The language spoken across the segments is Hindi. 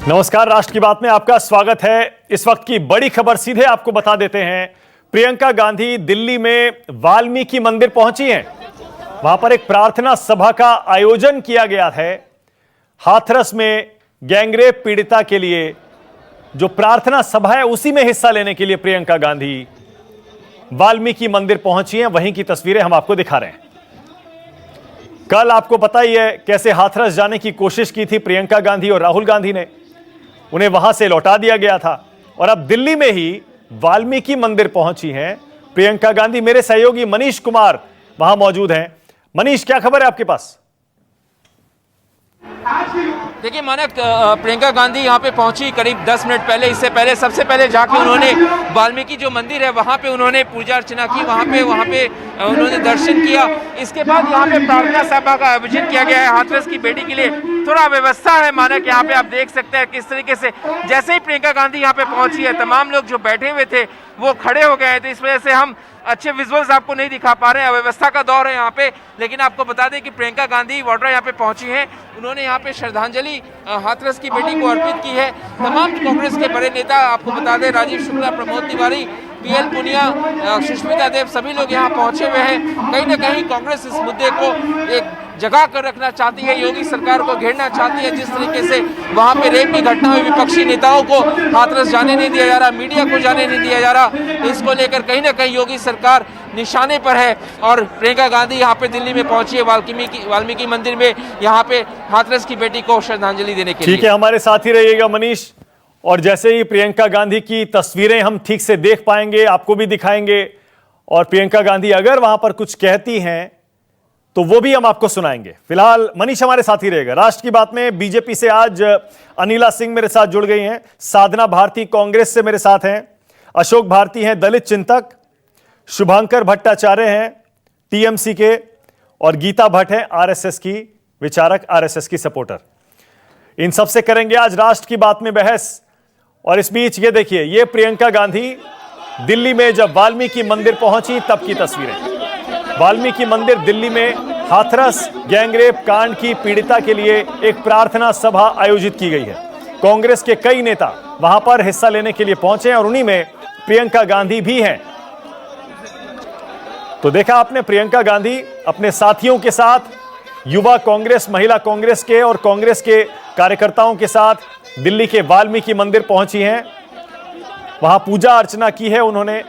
नमस्कार, राष्ट्र की बात में आपका स्वागत है। इस वक्त की बड़ी खबर सीधे आपको बता देते हैं। प्रियंका गांधी दिल्ली में वाल्मीकि मंदिर पहुंची हैं। वहां पर एक प्रार्थना सभा का आयोजन किया गया है। हाथरस में गैंगरेप पीड़िता के लिए जो प्रार्थना सभा है उसी में हिस्सा लेने के लिए प्रियंका गांधी वाल्मीकि मंदिर पहुंची हैं। वहीं की तस्वीरें हम आपको दिखा रहे हैं। कल आपको पता ही है कैसे हाथरस जाने की कोशिश की थी प्रियंका गांधी और राहुल गांधी ने, उन्हें वहां से लौटा दिया गया था। और अब दिल्ली में ही वाल्मीकि मंदिर पहुंची हैं प्रियंका गांधी। मेरे सहयोगी मनीष कुमार वहां मौजूद हैं। मनीष, क्या खबर है आपके पास? देखिए मानक, प्रियंका गांधी यहाँ पे पहुंची करीब 10 मिनट पहले। इससे पहले सबसे पहले जाके उन्होंने वाल्मीकि जो मंदिर है वहाँ पे उन्होंने पूजा अर्चना की, वहाँ पे उन्होंने दर्शन किया। इसके बाद यहाँ पे प्रार्थना सभा का आयोजन किया गया है हाथरस की बेटी के लिए। थोड़ा व्यवस्था है मानक, यहाँ पे आप देख सकते हैं किस तरीके से जैसे ही प्रियंका गांधी यहाँ पे पहुंची है तमाम लोग जो बैठे हुए थे वो खड़े हो गए थे। इस वजह से हम अच्छे विजुअल्स आपको नहीं दिखा पा रहे हैं, अव्यवस्था का दौर है यहाँ पे। लेकिन आपको बता दें कि प्रियंका गांधी वाड्रा यहाँ पे पहुंची हैं। उन्होंने यहाँ पे श्रद्धांजलि हाथरस की बेटी को अर्पित की है। तमाम कांग्रेस के बड़े नेता, आपको बता दें, राजीव शुक्ला, प्रमोद तिवारी, पीएल पुनिया, सुष्मिता देव, सभी लोग यहाँ पहुंचे हुए हैं। कहीं ना कहीं कांग्रेस इस मुद्दे को एक जगा कर रखना चाहती है, योगी सरकार को घेरना चाहती है। जिस तरीके से वहां पे रेप की घटना हुई, विपक्षी नेताओं को हाथरस जाने नहीं दिया जा रहा, मीडिया को जाने नहीं दिया जा रहा, इसको लेकर कहीं ना कहीं योगी सरकार निशाने पर है। और प्रियंका गांधी यहाँ पे दिल्ली में पहुंची है वाल्मीकि मंदिर में, यहाँ पे हाथरस की बेटी को श्रद्धांजलि देने के लिए। ठीक है, हमारे साथ ही रहिएगा मनीष। और जैसे ही प्रियंका गांधी की तस्वीरें हम ठीक से देख पाएंगे आपको भी दिखाएंगे। और प्रियंका गांधी अगर वहां पर कुछ कहती हैं तो वो भी हम आपको सुनाएंगे। फिलहाल मनीष हमारे साथ ही रहेगा। राष्ट्र की बात में बीजेपी से आज अनिला सिंह मेरे साथ जुड़ गई हैं, साधना भारती कांग्रेस से मेरे साथ हैं, अशोक भारती हैं दलित चिंतक, शुभंकर भट्टाचार्य हैं टीएमसी के, और गीता भट्ट हैं आरएसएस की विचारक, आरएसएस की सपोर्टर। इन सबसे करेंगे आज राष्ट्र की बात में बहस। और इस बीच ये देखिए, ये प्रियंका गांधी दिल्ली में जब वाल्मीकि मंदिर पहुंची तब की तस्वीरें। वाल्मीकि मंदिर दिल्ली में हाथरस गैंगरेप कांड की पीड़िता के लिए एक प्रार्थना सभा आयोजित की गई है। कांग्रेस के कई नेता वहां पर हिस्सा लेने के लिए पहुंचे और उन्हीं में प्रियंका गांधी भी हैं। तो देखा आपने, प्रियंका गांधी अपने साथियों के साथ, युवा कांग्रेस, महिला कांग्रेस के और कांग्रेस के कार्यकर्ताओं के साथ दिल्ली के वाल्मीकि मंदिर पहुंची हैं। वहां पूजा अर्चना की है उन्होंने।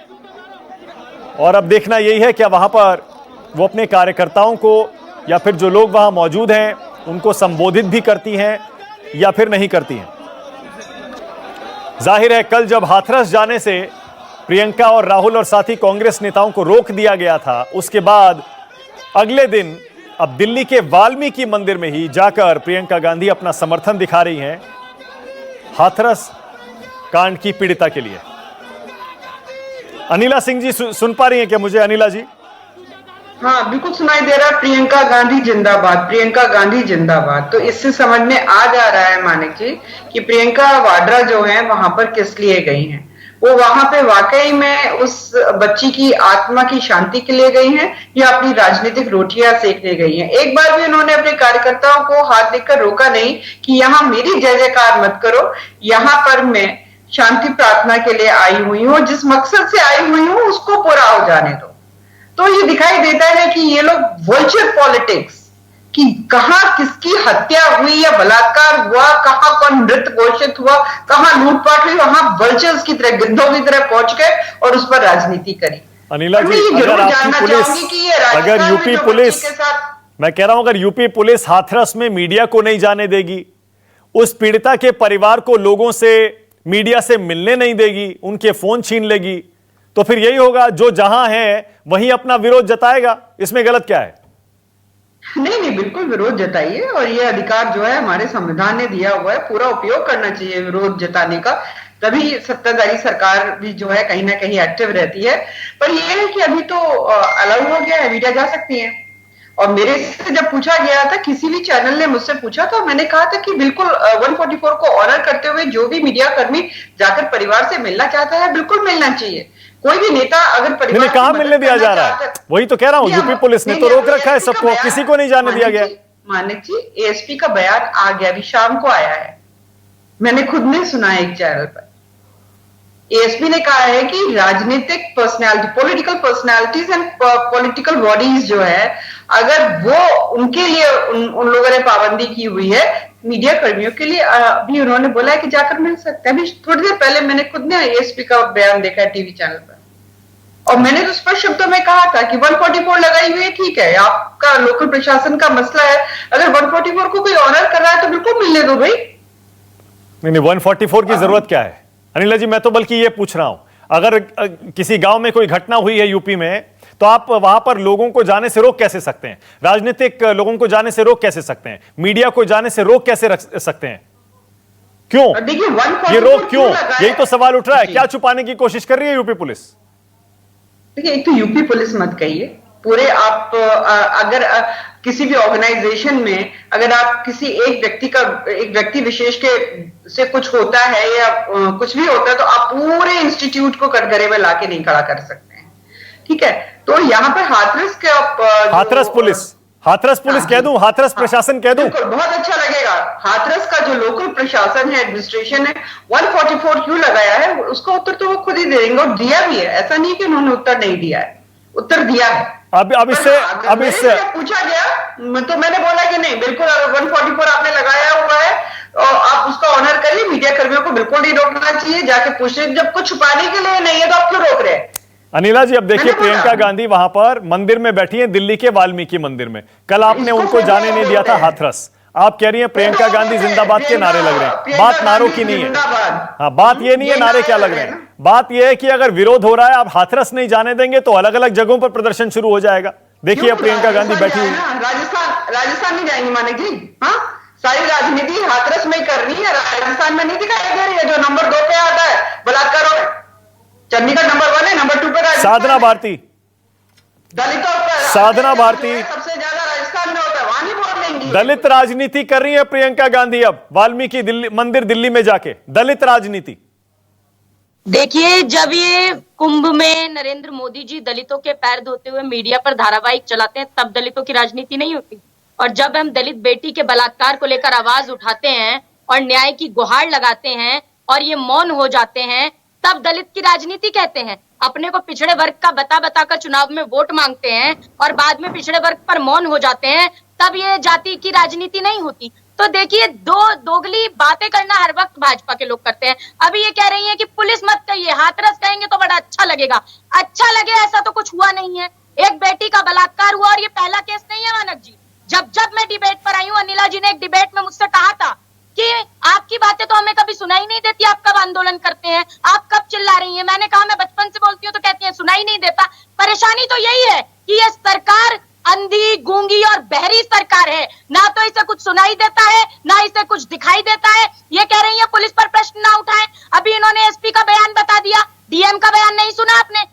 और अब देखना यही है क्या वहां पर वो अपने कार्यकर्ताओं को या फिर जो लोग वहां मौजूद हैं उनको संबोधित भी करती हैं या फिर नहीं करती हैं। जाहिर है कल जब हाथरस जाने से प्रियंका और राहुल और साथी कांग्रेस नेताओं को रोक दिया गया था, उसके बाद अगले दिन अब दिल्ली के वाल्मीकि मंदिर में ही जाकर प्रियंका गांधी अपना समर्थन दिखा रही हैं हाथरस कांड की पीड़िता के लिए। अनिला सिंह जी सुन पा रही हैं क्या मुझे? अनिला जी? हाँ, बिल्कुल सुनाई दे रहा है। प्रियंका गांधी जिंदाबाद, प्रियंका गांधी जिंदाबाद। तो इससे समझ में आ जा रहा है मानिक जी कि प्रियंका वाड्रा जो है वहां पर किस लिए गई हैं। वो वहां पे वाकई में उस बच्ची की आत्मा की शांति के लिए गई हैं या अपनी राजनीतिक रोटियां सेकने गई हैं। एक बार भी उन्होंने अपने कार्यकर्ताओं को हाथ देकर रोका नहीं कि यहाँ मेरी जय जयकार मत करो, यहाँ पर मैं शांति प्रार्थना के लिए आई हुई हूँ, जिस मकसद से आई हुई हूँ उसको पूरा हो जाने दो। तो ये दिखाई देता है कि ये लोग वल्चर पॉलिटिक्स, कि कहां किसकी हत्या हुई या बलात्कार हुआ, कहां कौन मृत घोषित हुआ, कहां लूटपाट हुई, वहां वल्चर्स की तरह, गिद्धों की तरह पहुंच गए और उस पर राजनीति करी। अनिला जी, अगर यूपी पुलिस, मैं कह रहा हूं अगर यूपी पुलिस हाथरस में मीडिया को नहीं जाने देगी, उस पीड़िता के परिवार को लोगों से, मीडिया से मिलने नहीं देगी, उनके फोन छीन लेगी, तो फिर यही होगा, जो जहां है वहीं अपना विरोध जताएगा। इसमें गलत क्या है? नहीं, बिल्कुल विरोध जताइए। और ये अधिकार जो है हमारे संविधान ने दिया हुआ है, पूरा उपयोग करना चाहिए विरोध जताने का। तभी सत्ताधारी सरकार भी जो है कहीं ना कहीं एक्टिव रहती है। पर यह है कि अभी तो अलाउ हो गया है, मीडिया जा सकती है। और मेरे से जब पूछा गया था, किसी भी चैनल ने मुझसे पूछा, तो मैंने कहा था कि बिल्कुल 144 को ऑनर करते हुए जो भी मीडिया कर्मी जाकर परिवार से मिलना चाहता है बिल्कुल मिलना चाहिए। कोई भी नेता अगर परिवार कहां मिलने दिया जा रहा है, वही तो कह रहा हूं। यूपी पुलिस ने तो रोक रखा है सबको, किसी को नहीं जाने दिया गया। मानिक जी, एएसपी का बयान आ गया, अभी शाम को आया है। मैंने खुद ने सुना एक चैनल पर। एएसपी ने कहा है कि राजनीतिक personality, political personalities and political bodies जो है, अगर वो उनके लिए उन लोगों ने पाबंदी की हुई है, मीडिया कर्मियों के लिए अभी उन्होंने बोला है कि जाकर मिल सकते हैं। अभी थोड़ी देर पहले मैंने खुद ने एएसपी का बयान देखा है टीवी चैनल पर, और मैंने तो स्पष्ट शब्दों में कहा था कि 144 लगाई हुई है, ठीक है, आपका लोकल प्रशासन का मसला है, अगर 144 को कोई ऑनर कर रहा है तो बिल्कुल मिलने दो भाई। नहीं, 144 की जरूरत क्या है अनिला जी? मैं तो बल्कि ये पूछ रहा हूं, अगर किसी गांव में कोई घटना हुई है यूपी में, तो आप वहां पर लोगों को जाने से रोक कैसे सकते हैं? राजनीतिक लोगों को जाने से रोक कैसे सकते हैं? मीडिया को जाने से रोक कैसे रख सकते हैं? क्यों देखिए, ये रोक क्यों? यही तो सवाल उठ रहा है। क्या छुपाने की कोशिश कर रही है यूपी पुलिस? देखिए, एक तो यूपी पुलिस मत कहिए, पूरे आप अगर किसी भी ऑर्गेनाइजेशन में अगर आप किसी एक व्यक्ति विशेष के से कुछ होता है या कुछ भी होता है, तो आप पूरे इंस्टीट्यूट को कटघरे में लाके नहीं खड़ा कर सकते हैं, ठीक है? तो यहाँ पर हाथरस के हाथरस पुलिस कह दूं, हाथरस प्रशासन कह दूं? बहुत अच्छा लगेगा। हाथरस का जो लोकल प्रशासन है, एडमिनिस्ट्रेशन है, 144 क्यों लगाया है, उसका उत्तर तो वो खुद ही दे देंगे, और दिया भी है। ऐसा नहीं कि उन्होंने उत्तर नहीं दिया है, उत्तर दिया है। अब इससे पूछा गया तो मैंने बोला कि नहीं, बिल्कुल 144 आपने लगाया हुआ है और आप उसका ऑनर करिए, मीडिया कर्मियों को बिल्कुल नहीं रोकना चाहिए, जाके पूछे, जब कुछ छुपाने के लिए नहीं है तो आप क्यों रोक रहे हैं? अनिला जी, अब देखिए, प्रियंका गांधी वहां पर मंदिर में बैठी है, दिल्ली के वाल्मीकि मंदिर में। कल आपने उनको जाने नहीं दिया था हाथरस। आप कह रही हैं प्रियंका गांधी जिंदाबाद के नारे लग रहे हैं। बात नारों की नहीं है, हाँ, बात ये नहीं है नारे क्या लग रहे हैं। बात यह है कि अगर विरोध हो रहा है, आप हाथरस नहीं जाने देंगे तो अलग अलग जगहों पर प्रदर्शन शुरू हो जाएगा। देखिए, प्रियंका गांधी बैठी हुई। राजस्थान नहीं जाएंगी मानिक जी, हाँ, सारी राजनीति हाथरस में ही करनी है, राजस्थान में नहीं दिखाई दे रही है। जो नंबर 2 पे आता है बलात्कार, चंडीगढ़ नंबर 1 है, नंबर 2 पे साधना भारती, दलितों पर साधना भारती सबसे ज्यादा राजस्थान में होता है, वहां नहीं बोल देंगी। दलित राजनीति कर रही है प्रियंका गांधी अब वाल्मीकि मंदिर दिल्ली में जाके, दलित राजनीति। देखिए, जब ये कुंभ में नरेंद्र मोदी जी दलितों के पैर धोते हुए मीडिया पर धारावाहिक चलाते हैं, तब दलितों की राजनीति नहीं होती। और जब हम दलित बेटी के बलात्कार को लेकर आवाज उठाते हैं और न्याय की गुहार लगाते हैं और ये मौन हो जाते हैं, तब दलित की राजनीति कहते हैं। अपने को पिछड़े वर्ग का बता बता कर चुनाव में वोट मांगते हैं और बाद में पिछड़े वर्ग पर मौन हो जाते हैं, तब ये जाति की राजनीति नहीं होती। तो देखिए, दोगली बातें करना हर वक्त भाजपा के लोग करते हैं। अभी ये कह रही हैं कि पुलिस मत कहिए, हाथरस कहेंगे तो बड़ा अच्छा लगेगा। अच्छा लगे ऐसा तो कुछ हुआ नहीं है। एक बेटी का बलात्कार हुआ और ये पहला केस नहीं है मानक जी। जब मैं डिबेट पर आई हूँ, अनिला जी ने एक डिबेट में मुझसे कहा था कि आपकी बातें तो हमें कभी सुनाई नहीं देती, आप कब आंदोलन करते हैं, आप कब चिल्ला रही हैं। मैंने कहा मैं बचपन से बोलती हूँ तो कहती है सुनाई नहीं देता। परेशानी तो यही है कि ये सरकार अंधी, गूंगी और बहरी सरकार है। ना तो इसे कुछ सुनाई देता है, ना इसे कुछ दिखाई देता है। ये कह रही है पुलिस पर प्रश्न ना उठाएं। अभी इन्होंने एसपी का बयान बता दिया, डीएम का बयान नहीं सुना आपने,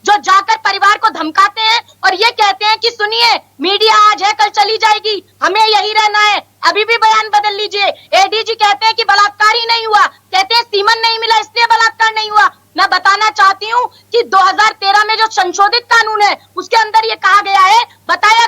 जो जाकर परिवार को धमकाते हैं और ये कहते हैं कि सुनिए, मीडिया आज है कल चली जाएगी, हमें यही रहना है। अभी भी बयान बदल लीजिए। एडीजी कहते हैं कि बलात्कार ही नहीं हुआ, कहते हैं सीमन नहीं मिला इसलिए बलात्कार नहीं हुआ। मैं बताना चाहती हूँ कि 2013 में जो संशोधित कानून है उसके अंदर ये कहा गया है, बताया।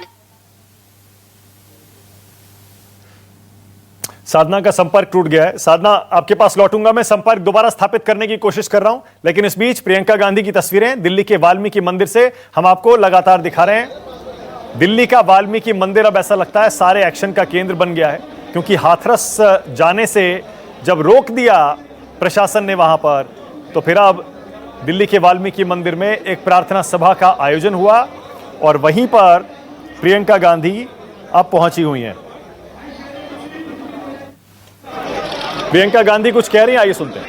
साधना का संपर्क टूट गया है। साधना, आपके पास लौटूंगा, मैं संपर्क दोबारा स्थापित करने की कोशिश कर रहा हूं, लेकिन इस बीच प्रियंका गांधी की तस्वीरें दिल्ली के वाल्मीकि मंदिर से हम आपको लगातार दिखा रहे हैं। दिल्ली का वाल्मीकि मंदिर अब ऐसा लगता है सारे एक्शन का केंद्र बन गया है, क्योंकि हाथरस जाने से जब रोक दिया प्रशासन ने वहां पर, तो फिर अब दिल्ली के वाल्मीकि मंदिर में एक प्रार्थना सभा का आयोजन हुआ और वहीं पर प्रियंका गांधी अब पहुंची हुई हैं। प्रियंका गांधी कुछ कह रही हैं, आइए सुनते हैं।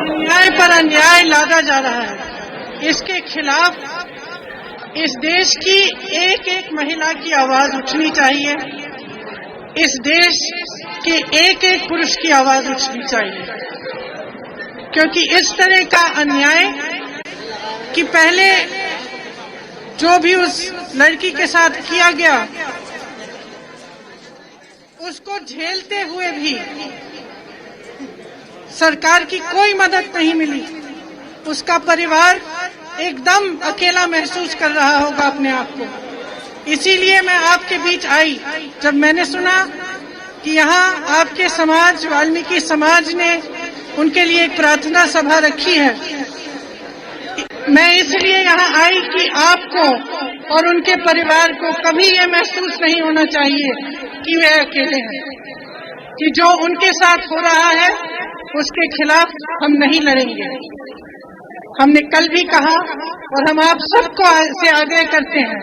अन्याय पर अन्याय लादा जा रहा है, इसके खिलाफ इस देश की एक एक महिला की आवाज उठनी चाहिए, इस देश के एक एक पुरुष की आवाज उठनी चाहिए। क्योंकि इस तरह का अन्याय कि पहले जो भी उस लड़की के साथ किया गया उसको झेलते हुए भी सरकार की कोई मदद नहीं मिली, उसका परिवार एकदम अकेला महसूस कर रहा होगा अपने आप को। इसीलिए मैं आपके बीच आई। जब मैंने सुना कि यहाँ आपके समाज, वाल्मीकि समाज ने उनके लिए एक प्रार्थना सभा रखी है, मैं इसलिए यहाँ आई कि आपको और उनके परिवार को कभी ये महसूस नहीं होना चाहिए कि वे अकेले हैं, कि जो उनके साथ हो रहा है उसके खिलाफ हम नहीं लड़ेंगे। हमने कल भी कहा और हम आप सबको से आग्रह करते हैं,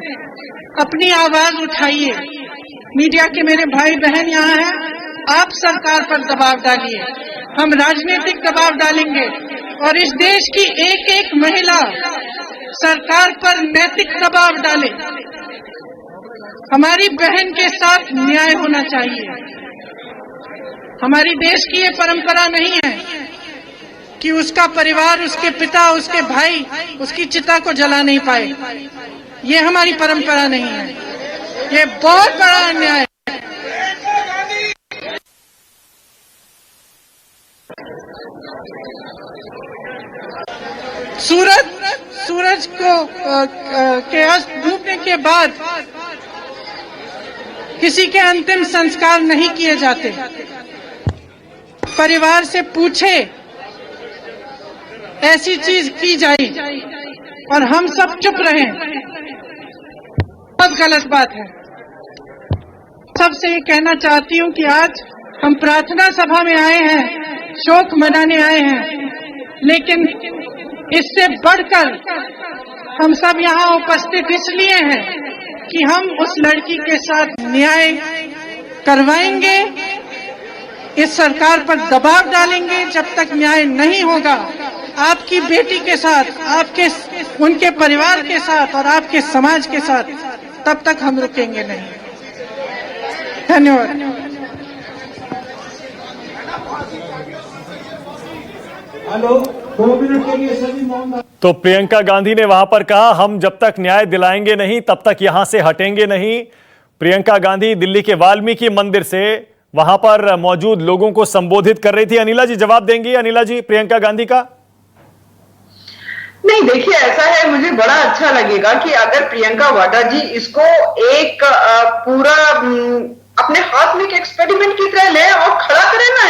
अपनी आवाज उठाइए। मीडिया के मेरे भाई बहन यहाँ हैं, आप सरकार पर दबाव डालिए, हम राजनीतिक दबाव डालेंगे और इस देश की एक एक महिला सरकार पर नैतिक दबाव डाले। हमारी बहन के साथ न्याय होना चाहिए। हमारी देश की ये परंपरा नहीं है कि उसका परिवार, उसके पिता, उसके भाई उसकी चिता को जला नहीं पाए। ये हमारी परंपरा नहीं है, ये बहुत बड़ा अन्याय है। सूरज को के अस्त डूबने के बाद किसी के अंतिम संस्कार नहीं किए जाते। परिवार से पूछे ऐसी चीज की जाए और हम सब चुप रहें, बहुत गलत बात है। सबसे ये कहना चाहती हूँ कि आज हम प्रार्थना सभा में आए हैं, शोक मनाने आए हैं, लेकिन इससे बढ़कर हम सब यहाँ उपस्थित इसलिए हैं कि हम उस लड़की के साथ न्याय करवाएंगे, इस सरकार पर दबाव डालेंगे। जब तक न्याय नहीं होगा, आपकी बेटी के साथ, आपके उनके परिवार के साथ और आपके समाज के साथ, तब तक हम रुकेंगे नहीं। धन्यवाद। हेलो, 2 मिनट के लिए सभी मौन। तो प्रियंका गांधी ने वहां पर कहा, हम जब तक न्याय दिलाएंगे नहीं तब तक यहां से हटेंगे नहीं। प्रियंका गांधी दिल्ली के वाल्मीकि मंदिर से वहां पर मौजूद लोगों को संबोधित कर रही थी। अनिला जी जवाब देंगी? अनिला जी, प्रियंका गांधी का नहीं, देखिए ऐसा है, मुझे बड़ा अच्छा लगेगा कि अगर प्रियंका वाड्रा जी इसको एक पूरा अपने हाथ में एक एक्सपेरिमेंट की तरह ले और खड़ा करें ना,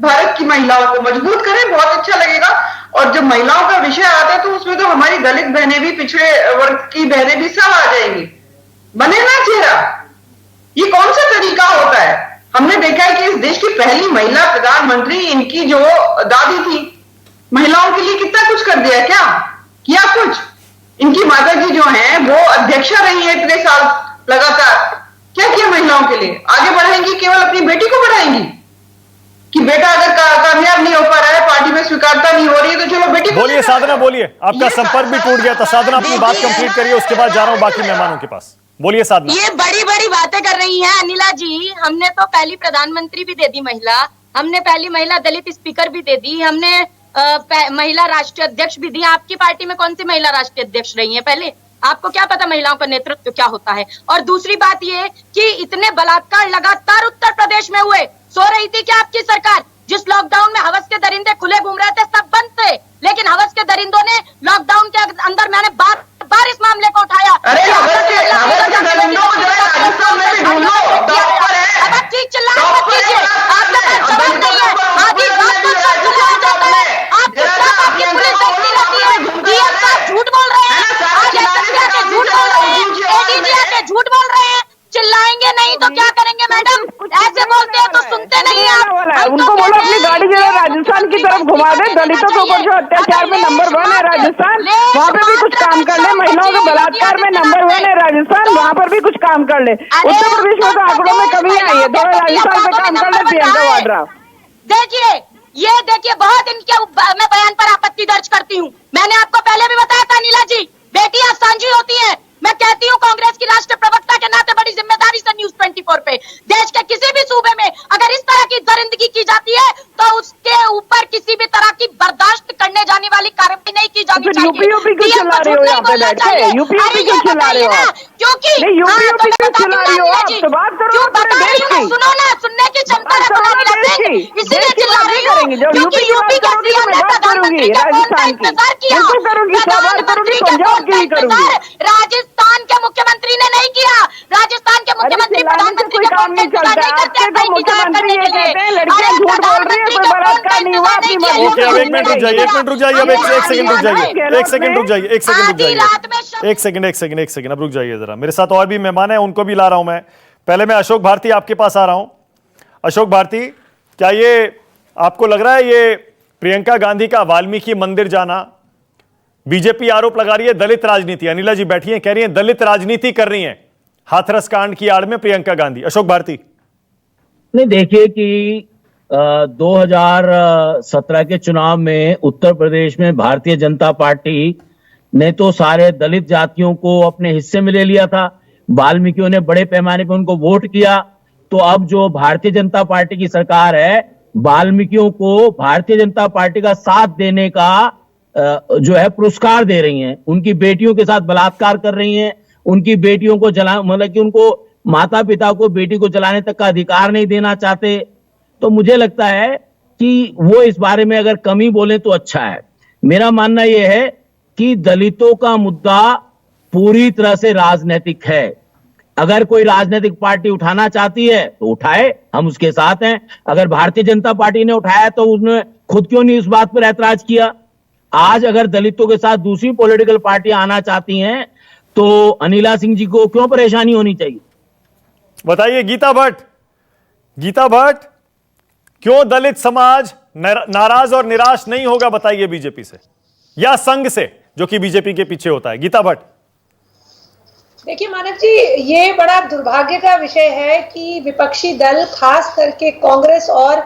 भारत की महिलाओं को मजबूत करें, बहुत अच्छा लगेगा। और जब महिलाओं का विषय आता है तो उसमें तो हमारी दलित बहनें भी, पिछड़े वर्ग की बहनें भी सब आ जाएंगी। बने ना चेहरा, ये कौन सा तरीका होता है? हमने देखा है कि इस देश की पहली महिला प्रधानमंत्री इनकी जो दादी थी, महिलाओं के लिए कितना कुछ कर दिया, क्या किया कुछ? इनकी माता जी जो हैं वो अध्यक्षा रही है इतने साल लगातार, क्या किया महिलाओं के लिए? आगे बढ़ाएंगी, केवल अपनी बेटी को बढ़ाएंगी कि बेटा अगर कामयाब नहीं हो पा रहा है, पार्टी में स्वीकारता नहीं हो रही है, तो चलो बेटी को। बोलिए साधना, बोलिए। आपका संपर्क भी टूट गया था। साधना अपनी बात कंप्लीट करिए, उसके बाद जा रहा हूं बाकी मेहमानों के पास। बोलिए साधना। ये बड़ी बड़ी बातें कर रही हैं अनिला जी। हमने तो पहली प्रधानमंत्री भी दे दी महिला, हमने पहली महिला दलित स्पीकर भी दे दी, हमने महिला राष्ट्रीय अध्यक्ष भी दी। आपकी पार्टी में कौन सी महिला राष्ट्रीय अध्यक्ष रही है पहले? आपको क्या पता महिलाओं का नेतृत्व क्या होता है? और दूसरी बात ये कि इतने बलात्कार लगातार उत्तर प्रदेश में हुए, सो रही थी क्या आपकी सरकार? जिस लॉकडाउन में हवस के दरिंदे खुले घूम रहे थे, सब बंद थे, लेकिन हवस के दरिंदों ने लॉकडाउन के अंदर, मैंने बार बार इस मामले को उठाया। अरे हवस के दरिंदों को जो है राजस्थान में भी ढूंढ लो, टॉप पर है। अब आप ठीक चिल्ला मत कीजिए, आपके पास जवाब नहीं है। आधी बात को सब झुठला जाता है, आपके खिलाफ आपकी पुलिस दस्ती रहती है, डीएम साहब झूठ बोल रहे हैं, आज एसपी आके झूठ बोल रहे हैं, एडीजी आके झूठ बोल रहे हैं। चिल्लाएंगे नहीं तो क्या करेंगे मैडम? ऐसे बोलते हैं तो सुनते नहीं आप। उनको बोलो अपनी गाड़ी जो है राजस्थान की तरफ घुमा दे। दलितों के ऊपर जो अत्याचार में नंबर 1 है राजस्थान, वहाँ पे भी कुछ काम कर ले। महिलाओं के बलात्कार में नंबर 1 है राजस्थान, वहाँ पर भी कुछ काम कर ले। उत्तर प्रदेश में तो आंकड़ों में कमी आई है, थोड़ा राजस्थान पे काम कर ले प्रियंका वाड्रा। देखिए बहुत इनके मैं बयान पर आपत्ति दर्ज करती हूँ। मैंने आपको पहले भी बताया था नीला जी, बेटियां सांझी होती हैं। मैं कहती हूँ कांग्रेस की राष्ट्रीय प्रवक्ता के नाते बड़ी जिम्मेदारी से न्यूज 24 पे, देश के किसी भी सूबे में अगर इस तरह की दरिंदगी की जाती है तो उसके ऊपर किसी भी तरह की बर्दाश्त करने जाने वाली कार्रवाई नहीं की जानी चाहिए। यूपी क्यों चिल्ला रहे हो यहाँ पे बैठ के? यूपी क्यों चिल्ला रहे हो? क्योंकि यूपी क्यों चिल्ला रही हो? आप तो बात करो देश की। सुनो ना, सुनने की क्षमता रखो। करेंगे, इसीलिए देश की चिल्ला बात रही नहीं हूँ, करेंगे। जब क्योंकि यूपी की यूपी के बात करोगी तो सीएम मैं ने बात करूंगी प्रधानमंत्री के फोन का राजस्थान की, इंतजार किया। बिल्कुल करूंगी, सब बात करूंगी, प्रधानमंत्री के पंजाब फोन की का भी करूंगी। इंतजार राजस्थान के मुख्यमंत्री ने नहीं किया। राजस्थान के अरे मुख्यमंत्री चिल्लाने से प्रधानमंत्री कोई के काम फोन का नहीं इंतजार चलता नहीं है। करते आपके तो अपना इंतजार मुख्यमंत्री करने ये के लिए। कहते हैं अरे लड़कियां झूठ बोल रही है, प्रधानमंत्री कोई के फोन का बलात्कार नहीं हुआ, इंतजार अपनी नहीं किया। मर्जी ओके, से अब यूपी एक मिनट घूमने रुक गई जाइए, एक है। मिनट रुक जाइए, अब एक सेकंड रुक जाइए, एक सेकंड रुक जाइए, एक सेकंड रुक आधी जाइए, रात में शब्द एक सेकंड, एक सेकंड, एक सेकंड, अब रुक जाइए जरा। मेरे साथ और भी मेहमान हैं, उनको भी ला रहा हूं मैं। पहले मैं अशोक भारती आपके पास आ रहा हूं। अशोक भारती, क्या ये आपको लग रहा है ये प्रियंका गांधी का वाल्मीकि मंदिर जाना, बीजेपी आरोप लगा रही है दलित राजनीति, अनिला जी बैठी हैं, कह रही हैं दलित राजनीति कर रही हैं हाथरस कांड की आड़ में प्रियंका गांधी। अशोक भारती, नहीं, देखिए कि 2017 के चुनाव में उत्तर प्रदेश में भारतीय जनता पार्टी ने तो सारे दलित जातियों को अपने हिस्से में ले लिया था। वाल्मीकियों ने बड़े पैमाने पर उनको वोट किया। तो अब जो भारतीय जनता पार्टी की सरकार है, वाल्मीकियों को भारतीय जनता पार्टी का साथ देने का जो है पुरस्कार दे रही हैं। उनकी बेटियों के साथ बलात्कार कर रही हैं, उनकी बेटियों को मतलब कि उनको माता पिता को बेटी को जलाने तक का अधिकार नहीं देना चाहते। तो मुझे लगता है कि वो इस बारे में अगर कमी बोले तो अच्छा है। मेरा मानना यह है कि दलितों का मुद्दा पूरी तरह से राजनीतिक है। अगर कोई राजनीतिक पार्टी उठाना चाहती है तो उठाए, हम उसके साथ हैं। अगर भारतीय जनता पार्टी ने उठाया तो उसने खुद क्यों नहीं इस बात पर ऐतराज किया। आज अगर दलितों के साथ दूसरी पॉलिटिकल पार्टी आना चाहती हैं तो अनिला सिंह जी को क्यों परेशानी होनी चाहिए। बताइए गीता भट्ट, गीता भट्ट, क्यों दलित समाज नाराज और निराश नहीं होगा, बताइए बीजेपी से या संघ से जो कि बीजेपी के पीछे होता है। गीता भट्ट, देखिए मानव जी, ये बड़ा दुर्भाग्य का विषय है कि विपक्षी दल, खास करके कांग्रेस और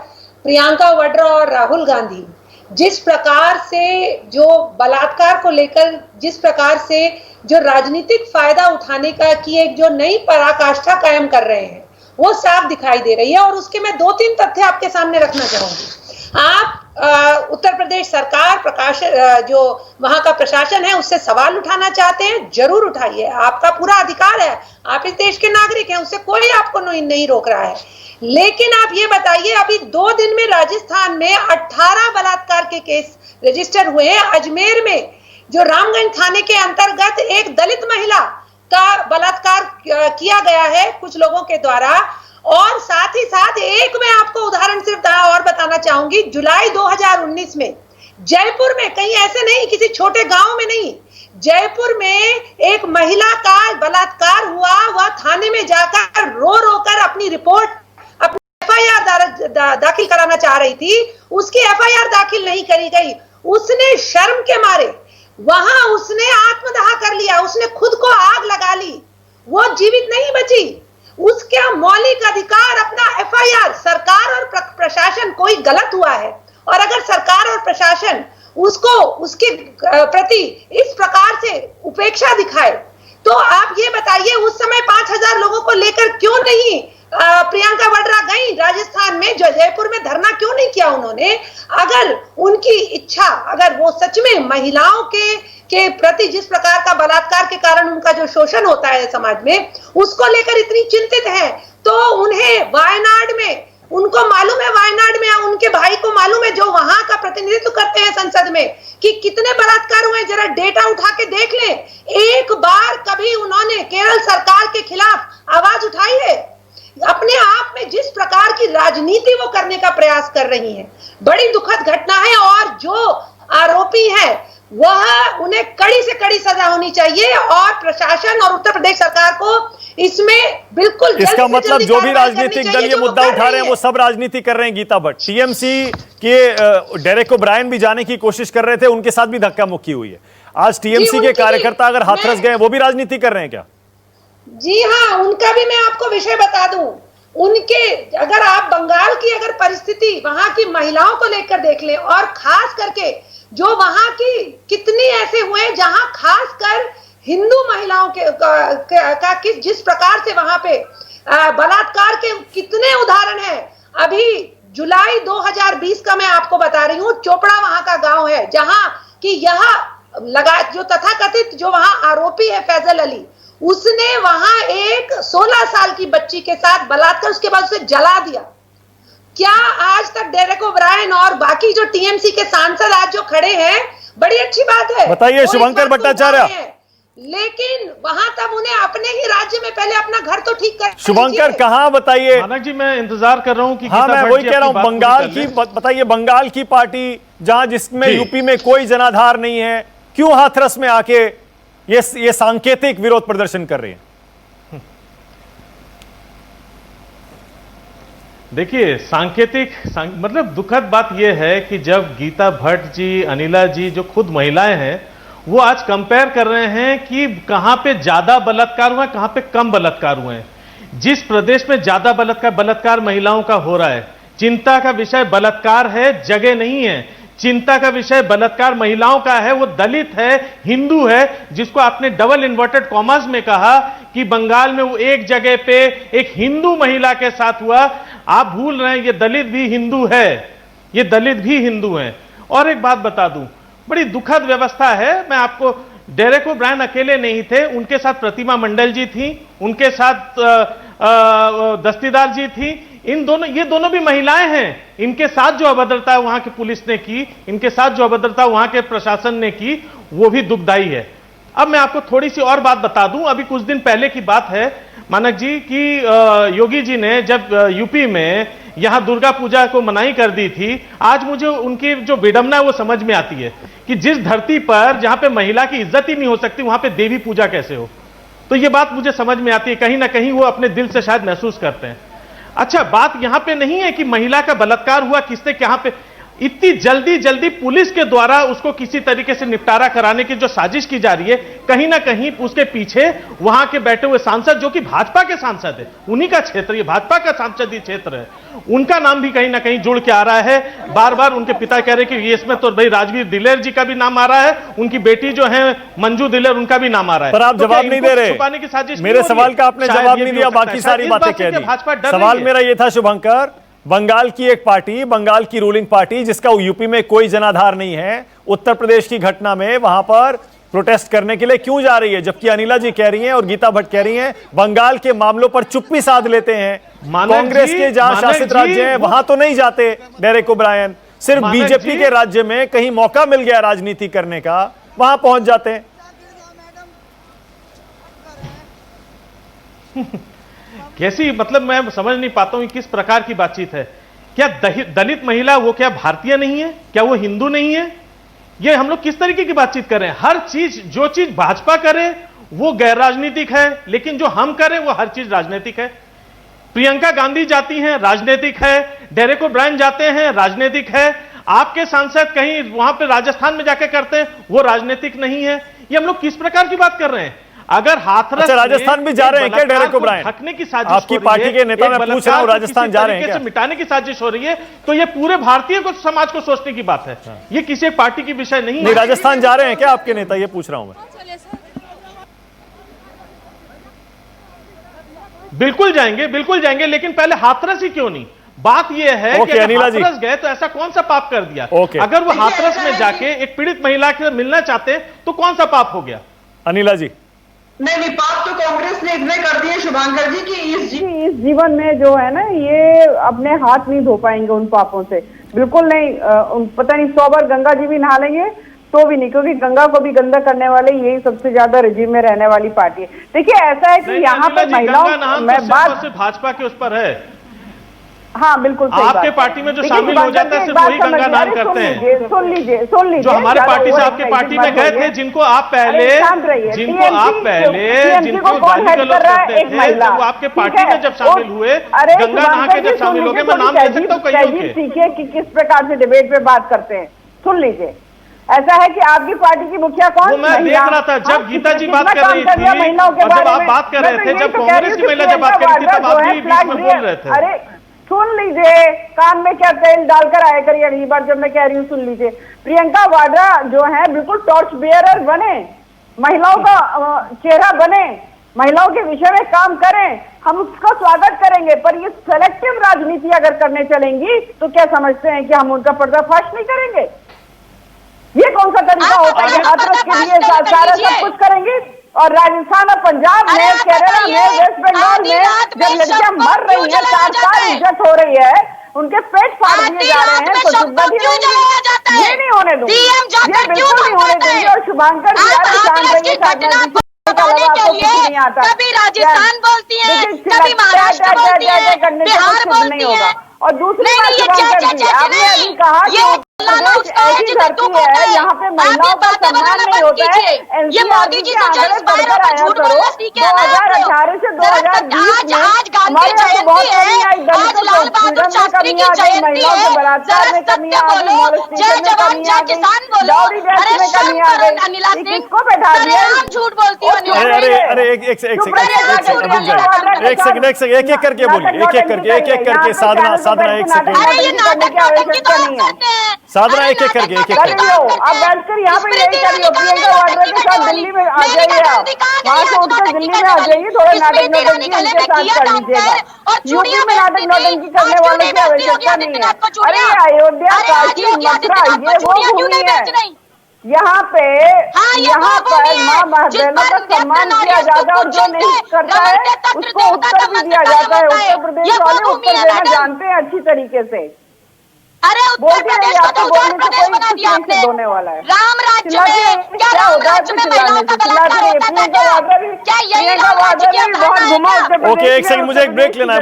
प्रियंका वाड्रा और राहुल गांधी, जिस प्रकार से जो बलात्कार को लेकर, जिस प्रकार से जो राजनीतिक फायदा उठाने का की एक जो नई पराकाष्ठा कायम कर रहे हैं, वो साफ दिखाई दे रही है। और उसके मैं 2-3 तथ्य आपके सामने रखना चाहूंगी। आप उत्तर प्रदेश सरकार, जो वहां का प्रशासन है, उससे सवाल उठाना चाहते हैं, जरूर उठाइए, आपका पूरा अधिकार है, आप इस देश के नागरिक हैं, उससे कोई आपको नहीं रोक रहा है। लेकिन आप ये बताइए, अभी 2 दिन में राजस्थान में 18 बलात्कार के केस रजिस्टर हुए हैं। अजमेर में जो रामगंज थाने के अंतर्गत एक दलित महिला का बलात्कार किया गया है कुछ लोगों के द्वारा। और साथ ही साथ एक मैं आपको उदाहरण सिर्फ और बताना चाहूंगी, जुलाई 2019 में जयपुर में, कहीं ऐसे नहीं किसी छोटे गांव में नहीं, जयपुर में एक महिला का बलात्कार हुआ। वह थाने में जाकर रो कर अपनी रिपोर्ट, अपनी एफआईआर दाखिल कराना चाह रही थी। उसकी एफआईआर दाखिल नहीं करी गई। उसने शर्म के मारे वहां उसने आत्मदाह कर लिया, उसने खुद को आग लगा ली, वो जीवित नहीं बची। उसका मौलिक अधिकार अपना एफआईआर, सरकार और प्रशासन कोई गलत हुआ है, और अगर सरकार और प्रशासन उसको उसके प्रति इस प्रकार से उपेक्षा दिखाए, तो आप ये बताइए उस समय 5000 लोगों को लेकर क्यों नहीं प्रियंका वाड्रा गई राजस्थान में, जो जयपुर में धरना क्यों नहीं किया उन्होंने। अगर उनकी इच्छा, अगर वो सच में महिलाओं के प्रति जिस प्रकार का बलात्कार के कारण उनका जो शोषण होता है समाज में, उसको लेकर इतनी चिंतित है, तो उन्हें वायनाड में, उनको मालूम है वायनाड में, उनके भाई को मालूम है जो वहां का प्रतिनिधित्व करते हैं संसद में, कि कितने बलात्कार हुए। जरा डेटा उठा के देख लें, एक बार कभी उन्होंने केरल सरकार के खिलाफ आवाज उठाई है। अपने आप में जिस प्रकार की राजनीति वो करने का प्रयास कर रही हैं, बड़ी दुखद घटना है। और जो आरोपी है वह, उन्हें कड़ी से कड़ी सजा होनी चाहिए, और प्रशासन और उत्तर प्रदेश सरकार को इसमें बिल्कुल इसका मतलब जो भी राजनीतिक दल ये मुद्दा उठा रहे हैं वो सब राजनीति कर रहे हैं। गीता भट्ट, टीएमसी के डेरेक ओब्रायन भी जाने की कोशिश कर रहे थे, उनके साथ भी धक्का मुक्की हुई है। आज टीएमसी के कार्यकर्ता अगर हाथरस गए, वो भी राजनीति कर रहे हैं क्या? जी हाँ, उनका भी मैं आपको विषय बता दूं। उनके, अगर आप बंगाल की अगर परिस्थिति वहां की महिलाओं को लेकर देख लें, और खास करके जो वहां की कितनी ऐसे हुए जहां खासकर हिंदू महिलाओं का जिस प्रकार से वहां पे बलात्कार के कितने उदाहरण हैं। अभी जुलाई 2020 का मैं आपको बता रही हूँ, चोपड़ा वहां का गांव है, जहां कि यह लगा जो तथाकथित जो वहां आरोपी है फैजल अली, उसने वहां एक 16 साल की बच्ची के साथ बलात्कार, उसके बाद उसे जला दिया। क्या आज तक डेरेक ओब्रायन और बाकी जो टीएमसी के सांसद आज जो खड़े हैं, बड़ी अच्छी बात है, बताइए शुभंकर भट्टाचार्य। लेकिन वहां तब उन्हें अपने ही राज्य में पहले अपना घर तो ठीक कर। शुभंकर कहां बताइए। मानक जी मैं इंतजार कर रहा हूं कि हाँ, मैं वही कह रहा हूं, बंगाल की बताइए, बंगाल की पार्टी जहां जिसमें यूपी में कोई जनाधार नहीं है, क्यों हाथरस में आके ये सांकेतिक विरोध प्रदर्शन कर रही है? देखिए मतलब दुखद बात यह है कि जब गीता भट्ट जी, अनिला जी जो खुद महिलाएं हैं, वो आज कंपेयर कर रहे हैं कि कहां पे ज्यादा बलात्कार हुआ, कहां पे कम बलात्कार हुए हैं। जिस प्रदेश में ज्यादा बलात्कार महिलाओं का हो रहा है, चिंता का विषय बलात्कार है, जगह नहीं है। चिंता का विषय बलात्कार महिलाओं का है, वो दलित है, हिंदू है, जिसको आपने डबल इन्वर्टेड कॉमास में कहा कि बंगाल में वो एक जगह पे एक हिंदू महिला के साथ हुआ। आप भूल रहे हैं ये दलित भी हिंदू है, ये दलित भी हिंदू है। और एक बात बता दूं, बड़ी दुखद व्यवस्था है। मैं आपको, डेरेक ओब्रायन अकेले नहीं थे, उनके साथ प्रतिमा मंडल जी थी, उनके साथ दस्तीदार जी थी। ये दोनों भी महिलाएं हैं। इनके साथ जो अभद्रता वहां की पुलिस ने की, इनके साथ जो अभद्रता वहां के प्रशासन ने की, वो भी दुखदाई है। अब मैं आपको थोड़ी सी और बात बता दूं। अभी कुछ दिन पहले की बात है मानक जी कि योगी जी ने जब यूपी में यहां दुर्गा पूजा को मनाही कर दी थी, आज मुझे उनकी जो विडंबना है वो समझ में आती है कि जिस धरती पर जहां पे महिला की इज्जत ही नहीं हो सकती, वहां पे देवी पूजा कैसे हो। तो ये बात मुझे समझ में आती है, कहीं ना कहीं वो अपने दिल से शायद महसूस करते हैं। अच्छा, बात यहां पे नहीं है कि महिला का बलात्कार हुआ किससे, कहां पे, इतनी जल्दी पुलिस के द्वारा उसको किसी तरीके से निपटारा कराने की जो साजिश की जा रही है, कहीं ना कहीं उसके पीछे वहां के बैठे हुए सांसद, जो कि भाजपा के सांसद है, उन्हीं का क्षेत्र, ये भाजपा का सांसदीय क्षेत्र है, उनका नाम भी कहीं ना कहीं जुड़ के आ रहा है। बार बार उनके पिता कह रहे कि इसमें तो भाई राजवीर दिलेर जी का भी नाम आ रहा है, उनकी बेटी जो है मंजू दिलेर, उनका भी नाम आ रहा है। पर आप जवाब नहीं दे रहे, छुपाने की साजिश। मेरे सवाल का आपने जवाब नहीं दिया, बाकी सारी बातें कह दी। सवाल मेरा ये था शुभंकर, बंगाल की एक पार्टी, बंगाल की रूलिंग पार्टी जिसका यूपी में कोई जनाधार नहीं है, उत्तर प्रदेश की घटना में वहां पर प्रोटेस्ट करने के लिए क्यों जा रही है? जबकि अनिला जी कह रही हैं और गीता भट्ट कह रही हैं बंगाल के मामलों पर चुप्पी साध लेते हैं। कांग्रेस के जहां शासित राज्य हैं वहां तो नहीं जाते डेरेक ओब्रायन, सिर्फ बीजेपी के राज्य में कहीं मौका मिल गया राजनीति करने का, वहां पहुंच जाते हैं। कैसी, मतलब मैं समझ नहीं पाता हूं किस प्रकार की बातचीत है। क्या दलित महिला वो क्या भारतीय नहीं है? क्या वो हिंदू नहीं है? ये हम लोग किस तरीके की बातचीत कर रहे हैं? हर चीज, जो चीज भाजपा करे वो गैर राजनीतिक है, लेकिन जो हम करें वो हर चीज राजनीतिक है। प्रियंका गांधी जाती हैं, राजनीतिक है। डेरेक ओब्रायन जाते हैं, राजनीतिक है। आपके सांसद कहीं वहां पे राजस्थान में जाके करते हैं, वो राजनीतिक नहीं है। ये हम लोग किस प्रकार की बात कर रहे हैं? अगर हाथरस राजस्थान भी जा रहे हैं क्या डेरेक ओब्रायन? ढकने की साजिश, आपकी पार्टी के नेता, मैं पूछ रहा हूं, राजस्थान जा रहे हैं क्या? मिटाने की साजिश हो रही है, तो ये पूरे भारतीय को, समाज को सोचने की बात है। ये किसी एक पार्टी की विषय नहीं है। राजस्थान जा रहे हैं क्या आपके नेता? ये पूछ रहा हूं मैं। बिल्कुल जाएंगे, लेकिन पहले हाथरस ही क्यों नहीं? बात यह है कि अगर हाथरस गए तो ऐसा कौन सा पाप कर दिया? अगर वो हाथरस में जाके एक पीड़ित महिला से मिलना चाहते तो कौन सा पाप हो गया? अनिला जी, नहीं, पाप तो कांग्रेस ने इतने कर दिए शुभांकर जी कि इस जीवन में जो है ना, ये अपने हाथ नहीं धो पाएंगे उन पापों से, बिल्कुल नहीं। पता नहीं 100 बार गंगा जी भी नहा लेंगे तो भी नहीं, क्योंकि गंगा को भी गंदा करने वाले यही सबसे ज्यादा रिजीम में रहने वाली पार्टी है। देखिए, ऐसा है कि यहाँ पर महिलाओं, मैं बात भाजपा के उस पर है। हाँ, बिल्कुल सही आपके पार्टी में जो शामिल हो जाता है सिर्फ वही गंगा स्नान करते हैं। सुन लीजिए जो हमारे पार्टी से आपके पार्टी में गए थे, जिनको आप पहले जिनको गाली गलौज करते थे, जब वो आपके पार्टी में जब शामिल हुए, गंगा नहा के जब शामिल हो गए, मैं नाम ले सकता हूँ कई के। सीखिए कि किस प्रकार से डिबेट पे बात करते हैं। सुन लीजिए, ऐसा है कि आपकी पार्टी की मुखिया कौन? वो मैं देख रहा था जब गीता जी बात कर रही थी, और जब आप बात कर रहे थे, जब कांग्रेस की महिला जब बात कर रही थी, तब आप भी बीच में बोल रहे थे। अरे सुन लीजिए, कान में क्या तेल डालकर आया करिए अगली बार जब मैं कह रही हूँ, सुन लीजिए। प्रियंका वाड्रा जो है बिल्कुल टॉर्च बेयरर बने, महिलाओं का चेहरा बने, महिलाओं के विषय में काम करें, हम उसका स्वागत करेंगे। पर ये सेलेक्टिव राजनीति अगर करने चलेंगी तो क्या समझते हैं कि हम उनका पर्दाफाश नहीं करेंगे? ये कौन सा तरीका होता है कि हाथरस के लिए सारा सब कुछ करेंगे? और राजस्थान और पंजाब में, केरला में, वेस्ट बंगाल में जब लड़कियां मर रही है, 4 साल इज्जत हो रही है, उनके पेट फाड़ दिए जा रहे हैं, तो ये नहीं होने दूंगी, ये बिल्कुल नहीं होने दूंगी। और शुभांकर जी आप शांत रहिए, कभी राजस्थान बोलती है, कभी महाराष्ट्र बोलती है, बिहार बोलती है। और दूसरी बात शुभांकर जी, आपने अभी कहा कि ऐसी धरती है यहाँ पे महिलाओं का सम्मान नहीं होता है। ये मोदी जी से जो इंस्पायर होकर झूठ बोलना सीखे ना। 2018 से 2020 में आज गांधी जयंती है, आज लाल बहादुर शास्त्री की जयंती है, बलात्कार में कमी आ गई, जय जवान जय किसान बोलो। अरे शर्म करो अनिला सिंह, किसको बैठा दिया? आप झूठ बोलती हो। अरे एक सेकंड, एक एक करके बोलिए, एक एक करके साधना एक सेकंड, अरे ये नाटक नौटंकी तो आप करते हैं। साधना एक एक करके कर रही हो आप बैठकर यहाँ पे यही कर रही हो। प्रियंका वाड्रा के साथ दिल्ली में आ जाइए, आप वहाँ से उठकर दिल्ली में आ जाइए, थोड़ा नाटक नौटंकी उनके साथ कर लीजिएगा। यूपी में नाटक नौटंकी करने वालों की आवश्यकता नहीं है। अरे अयोध्या, काशी, मथुरा ये वो भूमि है, यहाँ पे यहाँ पर माँ बहनों का सम्मान किया जाता है, और जो नहीं करता है उसको उत्तर भी दिया जाता है। उत्तर प्रदेश वाले उत्तर देना जानते हैं अच्छी तरीके से। अरे उत्तर प्रदेश को तो उत्तर प्रदेश बना दिया आपने। होने वाला है राम राज्य में क्या, राम राज्य में महिलाओं का बलात्कार होता था क्या? यही राम राज्य की अवधारणा। ओके, एक सेकंड, मुझे एक ब्रेक लेना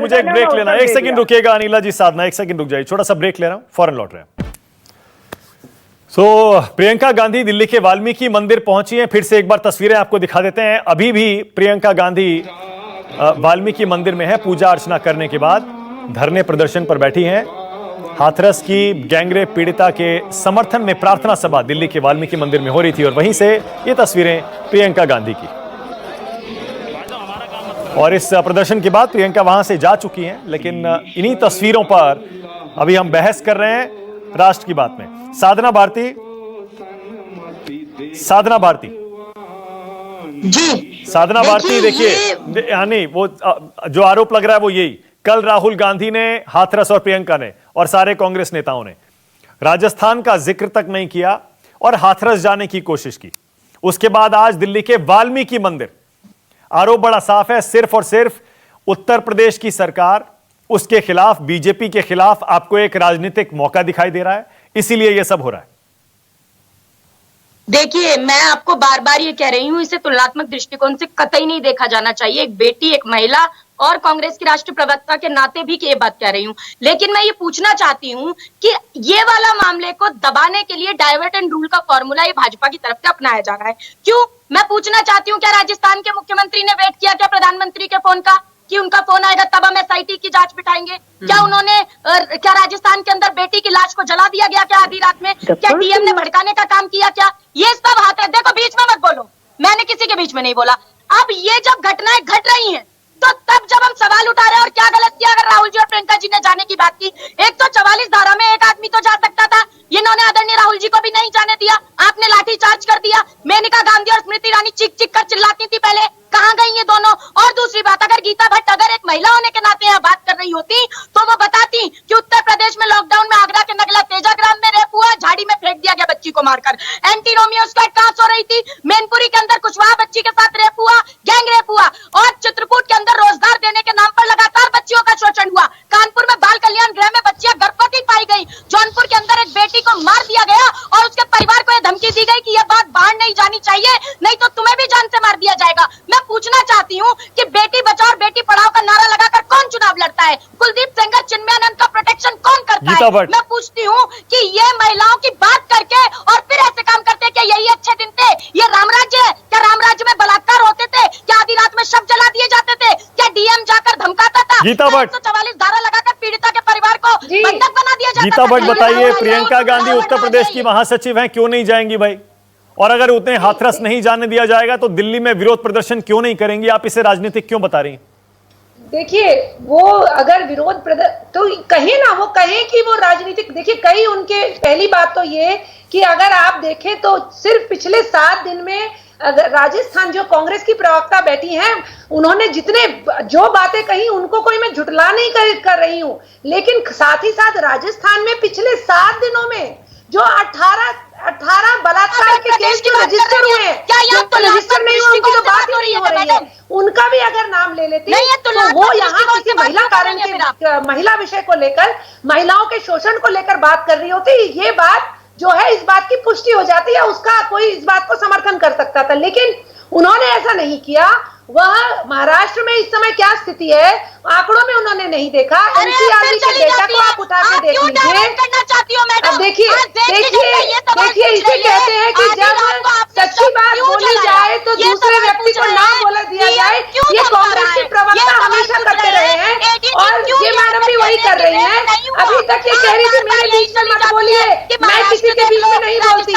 है, एक सेकंड रुकिएगा अनिला जी, साधना एक सेकंड रुक जाइए, छोटा सा ब्रेक ले रहा हूं, फौरन लौट रहे हैं। प्रियंका गांधी दिल्ली के वाल्मीकि मंदिर पहुंची हैं। फिर से एक बार तस्वीरें आपको दिखा देते हैं। अभी भी प्रियंका गांधी वाल्मीकि मंदिर में है, पूजा अर्चना करने के बाद धरने प्रदर्शन पर बैठी हैं। हाथरस की गैंगरेप पीड़िता के समर्थन में प्रार्थना सभा दिल्ली के वाल्मीकि मंदिर में हो रही थी, और वहीं से ये तस्वीरें प्रियंका गांधी की। और इस प्रदर्शन के बाद प्रियंका वहां से जा चुकी हैं, लेकिन इन्हीं तस्वीरों पर अभी हम बहस कर रहे हैं राष्ट्र की बात में। साधना भारती जी, साधना भारती, देखिए यानी वो जो आरोप लग रहा है वो यही, कल राहुल गांधी ने, हाथरस और प्रियंका ने और सारे कांग्रेस नेताओं ने राजस्थान का जिक्र तक नहीं किया और हाथरस जाने की कोशिश की। उसके बाद आज दिल्ली के वाल्मीकि मंदिर, आरोप बड़ा साफ है, सिर्फ और सिर्फ उत्तर प्रदेश की सरकार, उसके खिलाफ, बीजेपी के खिलाफ आपको एक राजनीतिक मौका दिखाई दे रहा है, इसीलिए यह सब हो रहा है। देखिए, मैं आपको बार बार ये कह रही हूं, इसे तुलनात्मक दृष्टिकोण से कतई नहीं देखा जाना चाहिए। एक बेटी, एक महिला और कांग्रेस की राष्ट्रीय प्रवक्ता के नाते भी ये बात कह रही हूं। लेकिन मैं ये पूछना चाहती हूं कि ये वाला मामले को दबाने के लिए डाइवर्ट एंड रूल का फॉर्मूला ये भाजपा की तरफ से अपनाया जा रहा है। क्यों? मैं पूछना चाहती हूँ, क्या राजस्थान के मुख्यमंत्री ने वेट किया क्या प्रधानमंत्री के फोन का कि उनका फोन आएगा तब हम एसआईटी की जांच बिठाएंगे? क्या उन्होंने क्या राजस्थान के अंदर बेटी की लाश को जला दिया गया क्या आधी रात में? क्या डीएम ने भड़काने का काम किया क्या? ये सब हाथ है, देखो बीच में मत बोलो, मैंने किसी के बीच में नहीं बोला। अब ये जब घटनाएं घट रही हैं, तो तब जब हम सवाल उठा रहे हैं और क्या गलत किया, अगर राहुल जी और प्रियंका जी ने जाने की बात की, 144 धारा में एक आदमी तो जा सकता था, इन्होंने आदरणीय राहुल जी को भी नहीं जाने दिया, आपने लाठी चार्ज कर दिया। मेनका गांधी और स्मृति ईरानी चीख चीख कर चिल्लाती थी पहले, कहां गई ये दोनों? और दूसरी बात, अगर गीता भट्ट अगर एक महिला होने के नाते यहाँ बात कर रही होती तो वो बताती कि उत्तर प्रदेश में लॉकडाउन में आगरा के नगला तेजाग्राम में रेप हुआ, झाड़ी में फेंक दिया गया बच्ची को मारकर। एंटी रोमियो स्क्वाड कहां सो रही थी? मैनपुरी के अंदर कुशवाहा बच्ची के साथ रेप हुआ, गैंग रेप हुआ, और चित्रकूट के अंदर रोजगार देने के नाम पर लगातार बच्चियों का शोषण हुआ। कानपुर में बाल कल्याण गृह में बच्चियां गर्भवती पाई गई। जौनपुर के अंदर एक बेटी को मार दिया गया और उसके परिवार को यह धमकी दी गई कि यह बात बाहर नहीं जानी चाहिए, नहीं तो तुम्हें भी जान से मार दिया जाएगा। मैं पूछना चाहती हूँ कि बेटी बचाओ और बेटी पढ़ाओ का नारा लगाकर कौन चुनाव लड़ता है? कुलदीप सेंगर, चिन्मयानंद का प्रोटेक्शन कौन करता है? मैं पूछती हूँ कि ये महिलाओं की बात करके और फिर ऐसे काम करते हैं, क्या यही अच्छे दिन थे? ये राम राज्य है क्या? राम राज्य में बलात्कार होते थे क्या? आधी रात में शव जला दिए जाते थे क्या? डीएम जाकर धमकाता था? 144 धारा लगाकर पीड़िता के परिवार को बंधक बना दिया जाता था। गीता भट्ट बताइए, प्रियंका गांधी उत्तर प्रदेश की महासचिव हैं, क्यों नहीं जाएंगी भाई? और अगर उतने हाथरस नहीं जाने दिया जाएगा तो दिल्ली में विरोध प्रदर्शन क्यों नहीं करेंगी? आप इसे राजनीतिक क्यों बता रही हैं? देखिए, वो अगर विरोध तो कहें ना, वो कहें कि वो राजनीतिक, देखिए कई उनके, पहली बात तो ये कि अगर आप देखें तो सिर्फ पिछले 7 दिन में अगर राजस्थान जो कांग्रेस की प्रवक्ता बैठी हैं, उन्होंने जितने जो बातें कही उनको कोई मैं झुटला नहीं कर रही हूं, लेकिन साथ ही साथ राजस्थान में पिछले 7 दिनों में जो 18 18 बलात्कार के केस जो रजिस्टर हुए हैं, जो रजिस्टर नहीं हुए उनकी तो बात ही नहीं हो रही है, उनका भी अगर नाम ले लेती तो वो यहाँ किसी महिला कारण के महिला विषय को लेकर, महिलाओं के शोषण को लेकर बात कर रही होती, ये बात जो है इस बात की पुष्टि हो जाती है, उसका कोई इस बात को समर्थन कर सकता था, लेकिन उन्होंने ऐसा नहीं किया। वह महाराष्ट्र में इस समय क्या स्थिति है आंकड़ों में उन्होंने नहीं देखा। एनसीआरबी के डेटा को आप उठा के देख लीजिए। अब देखिए इसे कहते हैं कि जब सच्ची बात बोली जाए तो दूसरे व्यक्ति को ना बोला दिया जाए। ये कांग्रेस के प्रवक्ता हमेशा करते रहे हैं और ये मैडम भी वही कर रही हैं। अभी तक ये कह रही थी मेरे बीच में मत बोलिए, मैं किसी के बीच में नहीं बोलती।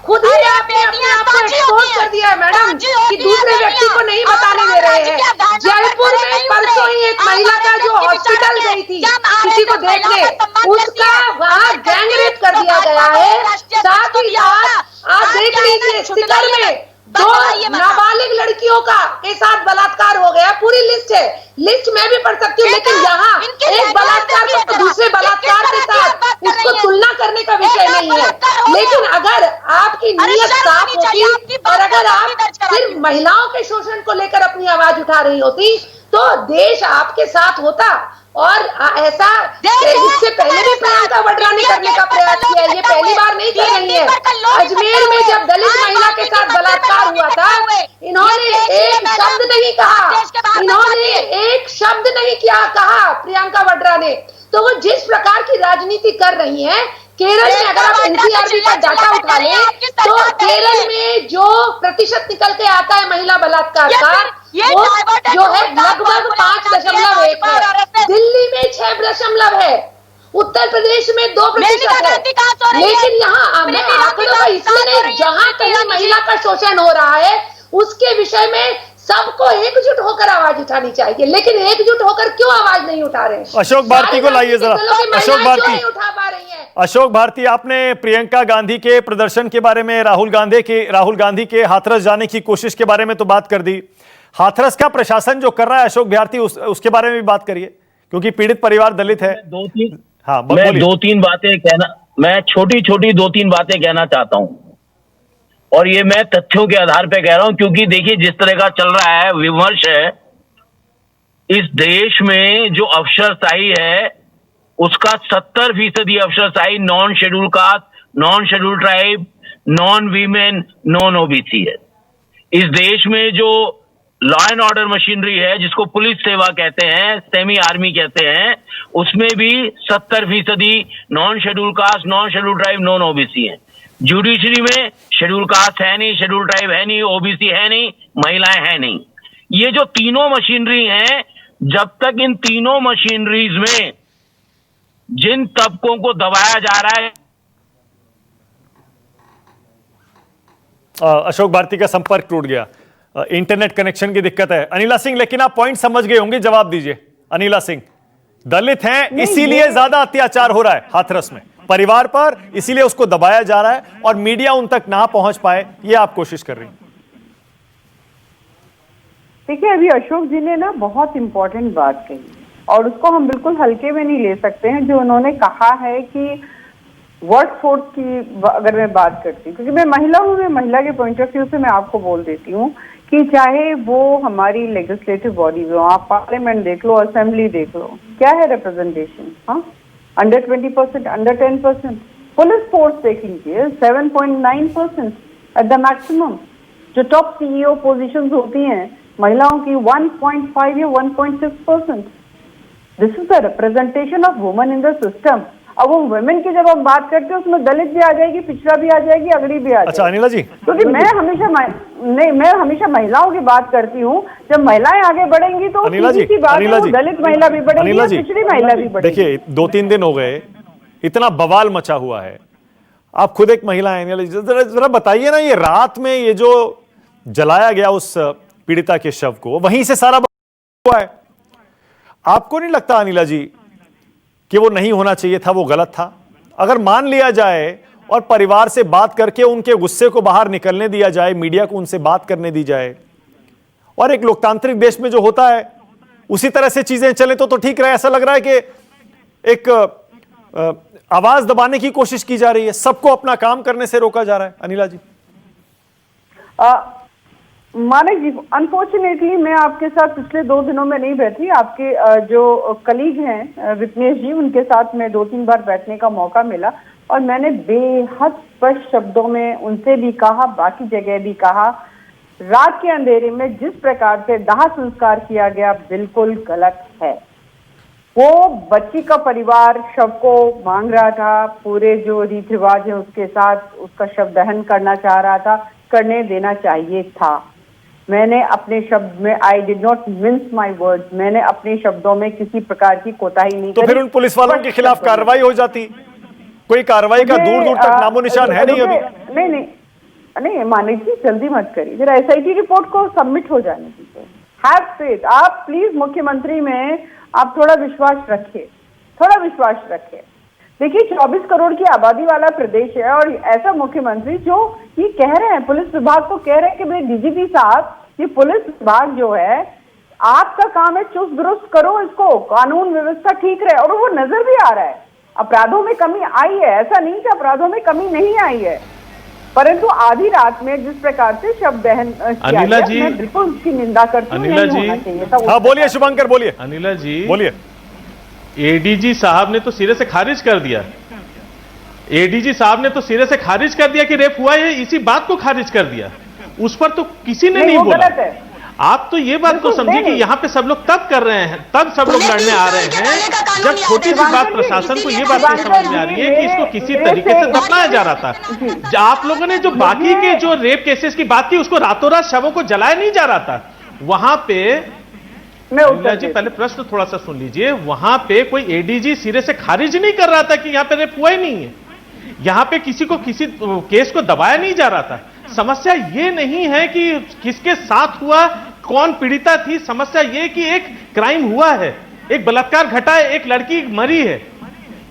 खुद ही आपने अपने आप को एक्सपोज कर दिया है मैडम कि दूसरे व्यक्ति को नहीं बताने दे रहे हैं। जयपुर में परसों ही एक महिला का जो हॉस्पिटल गई थी किसी को देखने, उसका वहां गैंगरेप कर दिया गया है। साथ ही साथ आप देख लीजिए सिकर में 2 नाबालिग लड़कियों का के साथ बलात्कार हो गया। पूरी लिस्ट है, लिस्ट मैं भी पढ़ सकती हूँ, लेकिन यहाँ एक बलात्कार को दूसरे बलात्कार के साथ उसको तुलना करने का विषय नहीं है। लेकिन अगर आपकी नीयत साफ होती और अगर आप सिर्फ महिलाओं के शोषण को लेकर अपनी आवाज उठा रही होती तो देश आपके साथ होता। और ऐसा इससे पहले भी प्रियंका वाड्रा ने करने का प्रयास किया, ये पहली बार नहीं कर रही है। अजमेर में जब दलित महिला के साथ बलात्कार हुआ था, इन्होंने एक शब्द नहीं कहा, इन्होंने एक शब्द नहीं कहा प्रियंका वाड्रा ने। तो वो जिस प्रकार की राजनीति कर रही है, केरल में अगर आप एनसीआरबी का डाटा उठा लें तो केरल में जो प्रतिशत निकल के आता है महिला बलात्कार का वो जो है लगभग 5.1 है। दिल्ली में 6% है, उत्तर प्रदेश में 2% है। लेकिन यहाँ मैं आंकड़ों का इसलिए नहीं, जहाँ कहीं महिला का शोषण हो रहा है उसके विषय में सबको एकजुट होकर आवाज उठानी चाहिए, लेकिन एकजुट होकर क्यों आवाज नहीं उठा रहे? अशोक भारती को लाइए जरा। अशोक भारती, उठा पा रही है। अशोक भारती, आपने प्रियंका गांधी के प्रदर्शन के बारे में, राहुल गांधी के हाथरस जाने की कोशिश के बारे में तो बात कर दी। हाथरस का प्रशासन जो कर रहा है अशोक भारती, उसके बारे में भी बात करिए, क्योंकि पीड़ित परिवार दलित है। मैं दो तीन बातें कहना, मैं छोटी 2-3 बातें कहना चाहता हूं, और ये मैं तथ्यों के आधार पे कह रहा हूं, क्योंकि देखिए जिस तरह का चल रहा है विमर्श है इस देश में, जो अफसरशाही है उसका 70% अफसरशाही non schedule caste, non schedule tribe, non women, non OBC है। इस देश में जो लॉ एंड ऑर्डर मशीनरी है, जिसको पुलिस सेवा कहते हैं, सेमी आर्मी कहते हैं, उसमें भी 70% non schedule caste, non schedule tribe, non OBC है। जुडिशरी में शेड्यूल कास्ट है नहीं, शेड्यूल ट्राइब है नहीं, ओबीसी है नहीं, महिलाएं है नहीं। ये जो तीनों मशीनरी हैं, जब तक इन तीनों मशीनरीज में जिन तबकों को दबाया जा रहा है। अशोक भारती का संपर्क टूट गया, इंटरनेट कनेक्शन की दिक्कत है। अनिला सिंह, लेकिन आप पॉइंट समझ गए होंगे, जवाब दीजिए। अनिला सिंह, दलित हैं इसीलिए ज्यादा अत्याचार हो रहा है हाथरस में परिवार पर, इसीलिए उसको दबाया जा रहा है और मीडिया उन तक ना पहुंच पाए, ये आप कोशिश कर रही हैं। देखिए, अभी अशोक जी ने ना बहुत इंपॉर्टेंट बात कही और उसको हम बिल्कुल हल्के में नहीं ले सकते हैं। जो उन्होंने कहा है कि वर्क फोर्स की अगर मैं बात करती हूँ, क्योंकि मैं महिला हूँ, मैं महिला के पॉइंट ऑफ व्यू से मैं आपको बोल देती हूँ कि चाहे वो हमारी लेजिस्लेटिव बॉडी हो, आप पार्लियामेंट देख लो, असेंबली देख लो, क्या है रिप्रेजेंटेशन? हाँ, अंडर 20%, अंडर 10%। पुलिस फोर्स देख लीजिए, 7.9% एट द मैक्सिमम। जो टॉप सीईओ पोजीशंस होती हैं महिलाओं की, 1.5 या 1.6%। This is the representation of women in the system. अब वो वुमेन की जब हम बात करते हैं उसमें दलित भी आ जाएगी, पिछड़ा भी आ जाएगी, अगड़ी भी आ जाएगी। अच्छा अनिला जी, क्योंकि मैं हमेशा महिलाओं की बात करती हूँ। जब महिलाएं आगे बढ़ेंगी तो अनिला जी, दलित महिला भी बढ़ेगी, पिछड़ी महिला भी बढ़ेगी। देखिए 2-3 दिन हो गए, इतना बवाल मचा हुआ है। आप खुद एक महिला हैं, अनिला जी, जरा बताइए ना, ये रात में ये जो जलाया गया उस पीड़िता के शव को, वहीं से सारा हुआ है। आपको नहीं लगता अनिला जी कि वो नहीं होना चाहिए था, वो गलत था? अगर मान लिया जाए और परिवार से बात करके उनके गुस्से को बाहर निकलने दिया जाए, मीडिया को उनसे बात करने दी जाए, और एक लोकतांत्रिक देश में जो होता है उसी तरह से चीजें चले तो ठीक रहे। ऐसा लग रहा है कि एक आवाज दबाने की कोशिश की जा रही है, सबको अपना काम करने से रोका जा रहा है। अनिला जी, मानिक जी, अनफॉर्चुनेटली मैं आपके साथ पिछले 2 दिनों में नहीं बैठी। आपके जो कलीग हैं विपनेश जी, उनके साथ मैं 2-3 बार बैठने का मौका मिला और मैंने बेहद स्पष्ट शब्दों में उनसे भी कहा, बाकी जगह भी कहा, रात के अंधेरे में जिस प्रकार से दाह संस्कार किया गया बिल्कुल गलत है। वो बच्ची का परिवार शव को मांग रहा था, पूरे जो रीति रिवाज है उसके साथ उसका शव दहन करना चाह रहा था, करने देना चाहिए था। मैंने अपने शब्द में, I did not mince my words, मैंने अपने शब्दों में किसी प्रकार की कोताही नहीं तो करी। फिर उन पुलिस वालों के खिलाफ कार्रवाई हो जाती। कोई कार्रवाई का दूर दूर तक नामो निशान है नहीं अभी। नहीं मानिक जी, जल्दी मत करिए, जरा SIT रिपोर्ट को सबमिट हो जाने दीजिए। हैव फेथ, आप प्लीज मुख्यमंत्री में आप थोड़ा विश्वास रखिए, थोड़ा विश्वास रखिए। देखिए 24 करोड़ की आबादी वाला प्रदेश है और ऐसा मुख्यमंत्री जो ये कह रहे हैं, पुलिस विभाग को कह रहे हैं कि भाई DGP साहब, ये पुलिस विभाग जो है आपका काम है चुस्त दुरुस्त करो इसको, कानून व्यवस्था ठीक रहे, और वो नजर भी आ रहा है। अपराधों में कमी आई है, ऐसा नहीं कि अपराधों में कमी नहीं आई है, परंतु आधी रात में जिस प्रकार से शव दहन किया अनिला गया, जी, मैं बिल्कुल उसकी निंदा करती हूँ। अनिला नहीं जी, होना चाहिए था। हाँ बोलिए शुभंकर, बोलिए। अनिला जी बोलिए। ADG साहब ने तो सिरे से खारिज कर दिया, ADG साहब ने तो सिरे से खारिज कर दिया कि रेप हुआ है, इसी बात को खारिज कर दिया, उस पर तो किसी ने नहीं बोला। गलत है। आप तो ये बात को समझिए कि यहाँ पे सब लोग तब कर रहे हैं, तब सब लोग लड़ने आ रहे हैं जब छोटी सी बात प्रशासन को ये बात नहीं समझ में आ रही है कि इसको किसी तरीके से दफनाया जा रहा था। आप लोगों ने जो बाकी के जो रेप केसेस की बात की, उसको रातों रात शवों को जलाया नहीं जा रहा था। वहां पे अनिला जी, पहले प्रश्न थोड़ा सा सुन लीजिए, वहां पे कोई ADG सिरे से खारिज नहीं कर रहा था कि यहाँ पे रेप हुआ ही नहीं है, यहाँ पे किसी को किसी केस को दबाया नहीं जा रहा था। समस्या ये नहीं है कि किसके साथ हुआ, कौन पीड़िता थी, समस्या ये कि एक क्राइम हुआ है, एक बलात्कार घटा है, एक लड़की मरी है,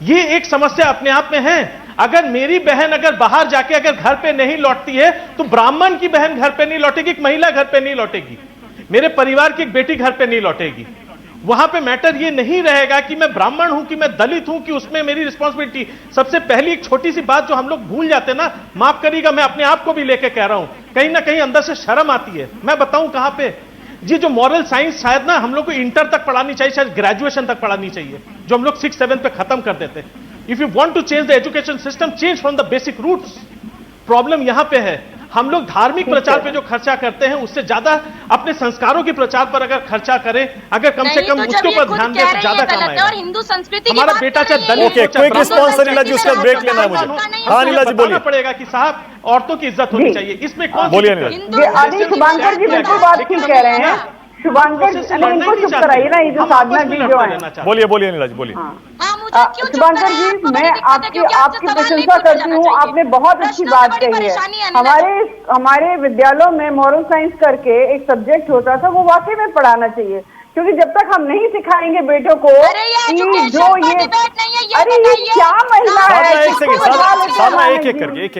ये एक समस्या अपने आप में है। अगर मेरी बहन अगर बाहर जाके अगर घर पे नहीं लौटती है तो ब्राह्मण की बहन घर पे नहीं लौटेगी, एक महिला घर पे नहीं लौटेगी, मेरे परिवार की एक बेटी घर पे नहीं लौटेगी। वहां पे मैटर ये नहीं रहेगा कि मैं ब्राह्मण हूं कि मैं दलित हूं कि उसमें मेरी रिस्पॉन्सिबिलिटी। सबसे पहली एक छोटी सी बात जो हम लोग भूल जाते हैं ना, माफ करिएगा मैं अपने आप को भी लेके कह रहा हूं, कहीं ना कहीं अंदर से शर्म आती है। मैं बताऊं कहां पे, ये जो मॉरल साइंस शायद ना हम लोग को इंटर तक पढ़ानी चाहिए, शायद ग्रेजुएशन तक पढ़ानी चाहिए, जो हम लोग 6-7 पे खत्म कर देते हैं। If you want to change the education system, change from the basic roots. Problem यहां पे है, हम लोग धार्मिक प्रचार पे जो खर्चा करते हैं उससे ज्यादा अपने संस्कारों के प्रचार पर अगर खर्चा करें, अगर कम से कम उसके ऊपर ध्यान दें तो ज्यादा काम आएगा। और हिंदू संस्कृति हमारा बेटा चाहे दलित ओके, क्विक रिस्पॉन्स अनिला जी, उसका ब्रेक लेना है मुझे। हाँ अनिला जी बोलिए। पड़ेगा कि साहब औरतों की इज्जत होनी चाहिए, इसमें कौन बोलिए अनिला जी। शुभंकर जी बिल्कुल बात ठीक कह रहे हैं। शुभंकर इनको चुप कराइए ना, ये जो साधना जी जो है। बोलिए बोलिए अनिला जी, बोलिए। शुभंकर जी, मैं आपकी प्रशंसा करती हूँ, आपने बहुत अच्छी बात कही है। हमारे विद्यालयों में मॉरल साइंस करके एक सब्जेक्ट होता था, वो वाकई में पढ़ाना चाहिए, क्योंकि जब तक हम नहीं सिखाएंगे बेटों को कि जो ये, अरे ये क्या महिला है। एक सेकंड, एक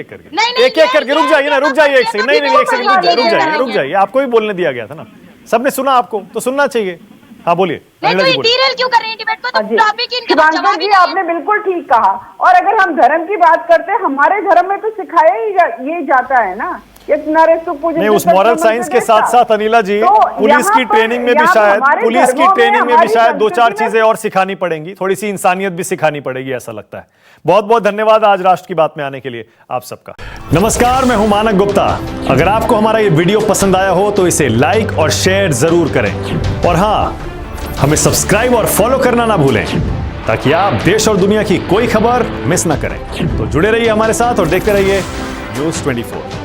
एक करके रुक जाइए ना, रुक जाइए एक सेकंड। नहीं एक सेकंड, रुक जाइए। आपको भी बोलने दिया गया था ना, सबने सुना, आपको तो सुनना चाहिए। हाँ बोलिए। क्यों कर रहे हैं डिबेट को, तो टॉपिक इनका शुभंकर जी आपने बिल्कुल ठीक कहा। और अगर हम धर्म की बात करते हैं, हमारे धर्म में तो सिखाया ही ये जाता है ना, नहीं, उस मॉरल साइंस के साथ साथ अनिला जी पुलिस की ट्रेनिंग में भी शायद 2-4 चीजें और सिखानी पड़ेंगी, थोड़ी सी इंसानियत भी सिखानी पड़ेगी, ऐसा लगता है। बहुत बहुत धन्यवाद आज राष्ट्र की बात में आने के लिए आप सबका। नमस्कार, मैं हूं मानक गुप्ता। अगर आपको हमारा ये वीडियो पसंद आया हो तो इसे लाइक और शेयर जरूर करें, और हाँ, हमें सब्सक्राइब और फॉलो करना ना भूलें, ताकि आप देश और दुनिया की कोई खबर मिस ना करें। तो जुड़े रहिए हमारे साथ और देखते रहिए News 24।